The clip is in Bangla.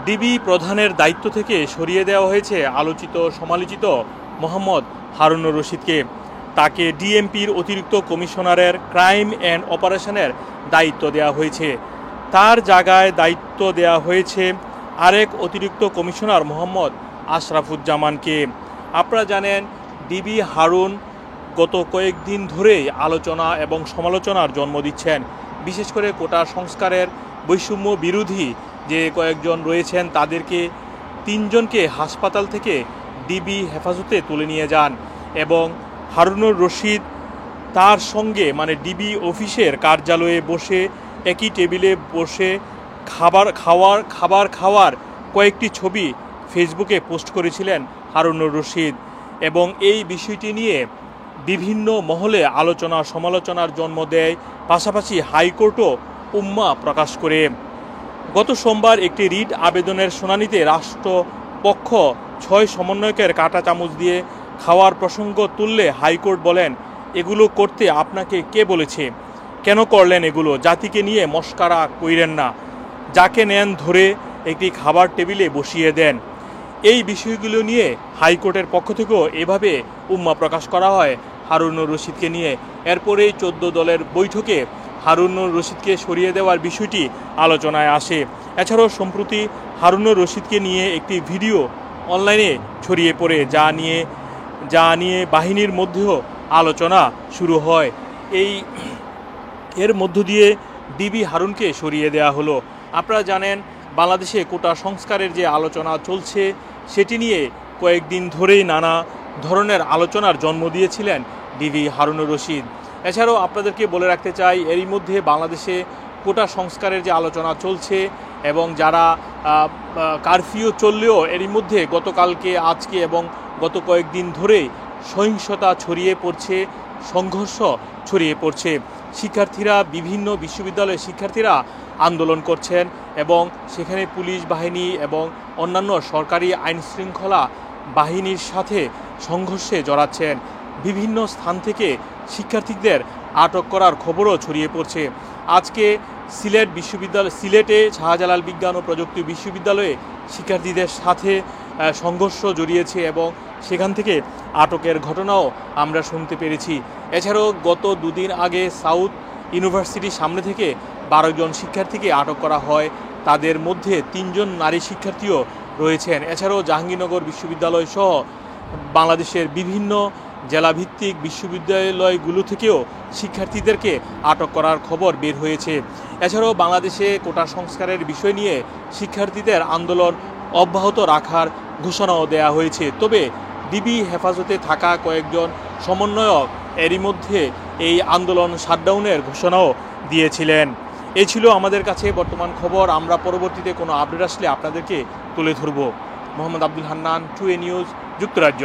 ডিবি প্রধানের দায়িত্ব থেকে সরিয়ে দেওয়া হয়েছে আলোচিত সমালোচিত মোহাম্মদ হারুনুর রশিদকে। তাকে ডিএমপির অতিরিক্ত কমিশনারের ক্রাইম অ্যান্ড অপারেশনের দায়িত্ব দেওয়া হয়েছে। তার জায়গায় দায়িত্ব দেওয়া হয়েছে আরেক অতিরিক্ত কমিশনার মোহাম্মদ আশরাফুজ্জামানকে। আপনারা জানেন ডিবি হারুন গত কয়েকদিন ধরেই আলোচনা এবং সমালোচনার জন্ম দিচ্ছেন। বিশেষ করে কোটা সংস্কারের বৈষম্য বিরোধী যে কয়েকজন রয়েছেন তাদেরকে 3 জনকে হাসপাতাল থেকে ডিবি হেফাজতে তুলে নিয়ে যান এবং হারুনুর রশিদ তার সঙ্গে ডিবি অফিসের কার্যালয়ে বসে একই টেবিলে বসে খাবার খাওয়ার কয়েকটি ছবি ফেসবুকে পোস্ট করেছিলেন হারুনুর রশিদ এবং এই বিষয়টি নিয়ে বিভিন্ন মহলে আলোচনা সমালোচনার জন্ম দেয়। পাশাপাশি হাইকোর্টও উম্মা প্রকাশ করে গত সোমবার একটি রিট আবেদনের শুনানিতে রাষ্ট্রপক্ষ 6 সমন্বয়কের কাঁটা চামচ দিয়ে খাওয়ার প্রসঙ্গ তুললে হাইকোর্ট বলেন, এগুলো করতে আপনাকে কে বলেছে? কেন করলেন এগুলো? জাতিকে নিয়ে মস্কারা কইরেন না। যাকে নেন ধরে একটি খাবার টেবিলে বসিয়ে দেন। এই বিষয়গুলো নিয়ে হাইকোর্টের পক্ষ থেকেও এভাবে উম্মা প্রকাশ করা হয় হারুনুর রশিদকে নিয়ে। এরপরেই 14 দলের বৈঠকে হারুনুর রশিদকে সরিয়ে দেওয়ার বিষয়টি আলোচনায় আসে। এছাড়াও সম্প্রতি হারুনুর রশিদকে নিয়ে একটি ভিডিও অনলাইনে ছড়িয়ে পড়ে যা নিয়ে বাহিনীর মধ্যেও আলোচনা শুরু হয়। এর মধ্য দিয়ে ডিবি হারুনকে সরিয়ে দেওয়া হলো। আপনারা জানেন বাংলাদেশে কোটা সংস্কারের যে আলোচনা চলছে সেটি নিয়ে কয়েকদিন ধরেই নানা ধরনের আলোচনার জন্ম দিয়েছিলেন ডিবি হারুনুর রশিদ। এছাড়াও আপনাদেরকে বলে রাখতে চাই, এরই মধ্যে বাংলাদেশে কোটা সংস্কারের যে আলোচনা চলছে এবং যারা কারফিউ চললেও এরই মধ্যে গতকালকে আজকে এবং গত কয়েকদিন ধরে সহিংসতা ছড়িয়ে পড়ছে, সংঘর্ষ ছড়িয়ে পড়ছে। শিক্ষার্থীরা বিভিন্ন বিশ্ববিদ্যালয়ের শিক্ষার্থীরা আন্দোলন করছেন এবং সেখানে পুলিশ বাহিনী এবং অন্যান্য সরকারি আইনশৃঙ্খলা বাহিনীর সাথে সংঘর্ষে জড়াচ্ছেন। বিভিন্ন স্থান থেকে শিক্ষার্থীদের আটক করার খবরও ছড়িয়ে পড়ছে। আজকে সিলেটে শাহজালাল বিজ্ঞান ও প্রযুক্তি বিশ্ববিদ্যালয়ে শিক্ষার্থীদের সাথে সংঘর্ষ জড়িয়েছে এবং সেখান থেকে আটকের ঘটনাও আমরা শুনতে পেরেছি। এছাড়াও গত 2 দিন আগে সাউথ ইউনিভার্সিটির সামনে থেকে 12 জন শিক্ষার্থীকে আটক করা হয়। তাদের মধ্যে 3 জন নারী শিক্ষার্থীও রয়েছেন। এছাড়াও জাহাঙ্গীরনগর বিশ্ববিদ্যালয় সহ বাংলাদেশের বিভিন্ন জেলাভিত্তিক বিশ্ববিদ্যালয়গুলো থেকেও শিক্ষার্থীদেরকে আটক করার খবর বের হয়েছে। এছাড়াও বাংলাদেশে কোটা সংস্কারের বিষয় নিয়ে শিক্ষার্থীদের আন্দোলন অব্যাহত রাখার ঘোষণাও দেওয়া হয়েছে। তবে ডিবি হেফাজতে থাকা কয়েকজন সমন্বয়ক এরই মধ্যে এই আন্দোলন শাটডাউনের ঘোষণাও দিয়েছিলেন। এই ছিল আমাদের কাছে বর্তমান খবর। আমরা পরবর্তীতে কোনো আপডেট আসলে আপনাদেরকে তুলে ধরব। মোহাম্মদ আব্দুল হান্নান, 2A নিউজ, যুক্তরাজ্য।